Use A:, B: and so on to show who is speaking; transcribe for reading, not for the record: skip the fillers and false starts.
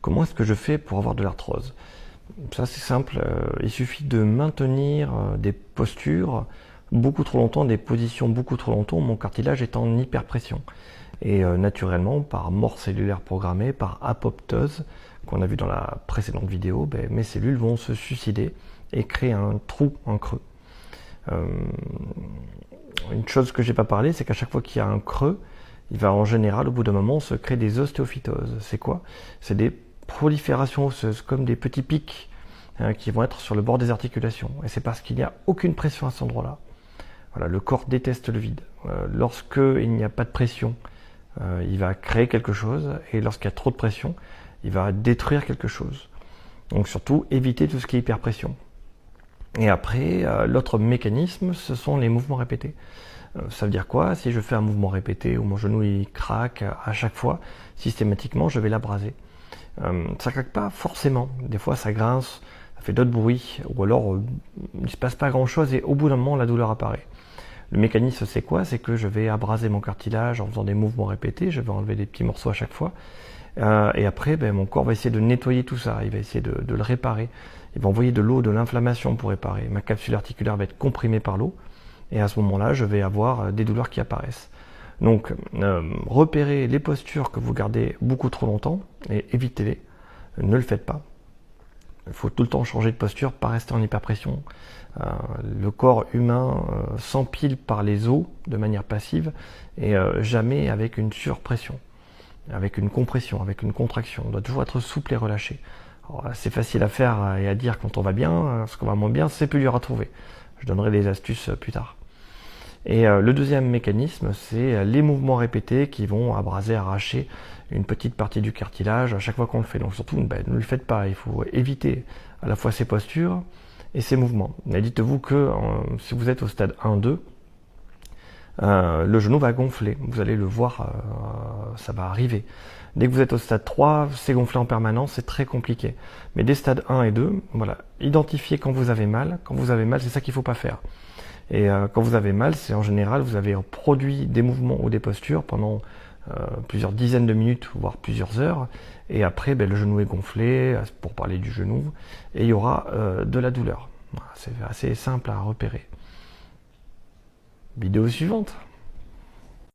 A: Comment est-ce que je fais pour avoir de l'arthrose? Ça c'est simple, il suffit de maintenir des postures beaucoup trop longtemps, des positions beaucoup trop longtemps, mon cartilage est en hyperpression. Et naturellement, par mort cellulaire programmée, par apoptose, qu'on a vu dans la précédente vidéo, mes cellules vont se suicider et créer un trou, un creux. Une chose que j'ai pas parlé, c'est qu'à chaque fois qu'il y a un creux, il va en général, au bout d'un moment, se créer des ostéophytoses. C'est quoi? C'est des proliférations osseuses, comme des petits pics qui vont être sur le bord des articulations. Et c'est parce qu'il n'y a aucune pression à cet endroit-là. Voilà, le corps déteste le vide. Lorsqu'il n'y a pas de pression, il va créer quelque chose, et lorsqu'il y a trop de pression, il va détruire quelque chose. Donc surtout, éviter tout ce qui est hyperpression. Et après, l'autre mécanisme, ce sont les mouvements répétés. Ça veut dire quoi? Si je fais un mouvement répété où mon genou il craque à chaque fois, systématiquement, je vais l'abraser. Ça craque pas forcément. Des fois, ça grince, ça fait d'autres bruits, ou alors il ne se passe pas grand-chose et au bout d'un moment, la douleur apparaît. Le mécanisme, c'est quoi? C'est que je vais abraser mon cartilage en faisant des mouvements répétés, je vais enlever des petits morceaux à chaque fois. Et après, mon corps va essayer de nettoyer tout ça, il va essayer de le réparer. Il va envoyer de l'eau, de l'inflammation pour réparer. Ma capsule articulaire va être comprimée par l'eau. Et à ce moment-là, je vais avoir des douleurs qui apparaissent. Donc, repérez les postures que vous gardez beaucoup trop longtemps et évitez-les. Ne le faites pas. Il faut tout le temps changer de posture, pas rester en hyperpression. Le corps humain s'empile par les os de manière passive et jamais avec une surpression, avec une compression, avec une contraction. On doit toujours être souple et relâché. C'est facile à faire et à dire quand on va bien. Ce qu'on va moins bien, c'est plus dur à trouver. Je donnerai des astuces plus tard. Et le deuxième mécanisme, c'est les mouvements répétés qui vont abraser, arracher une petite partie du cartilage à chaque fois qu'on le fait. Donc surtout, ne le faites pas. Il faut éviter à la fois ces postures et ces mouvements. Mais dites-vous que si vous êtes au stade 1-2, le genou va gonfler. Vous allez le voir, ça va arriver. Dès que vous êtes au stade 3, c'est gonflé en permanence, c'est très compliqué. Mais des stades 1 et 2, voilà, identifiez quand vous avez mal. Quand vous avez mal, c'est ça qu'il ne faut pas faire. Et quand vous avez mal, c'est en général, vous avez produit des mouvements ou des postures pendant plusieurs dizaines de minutes, voire plusieurs heures. Et après, le genou est gonflé, pour parler du genou, et il y aura de la douleur. Voilà, c'est assez simple à repérer. Vidéo suivante.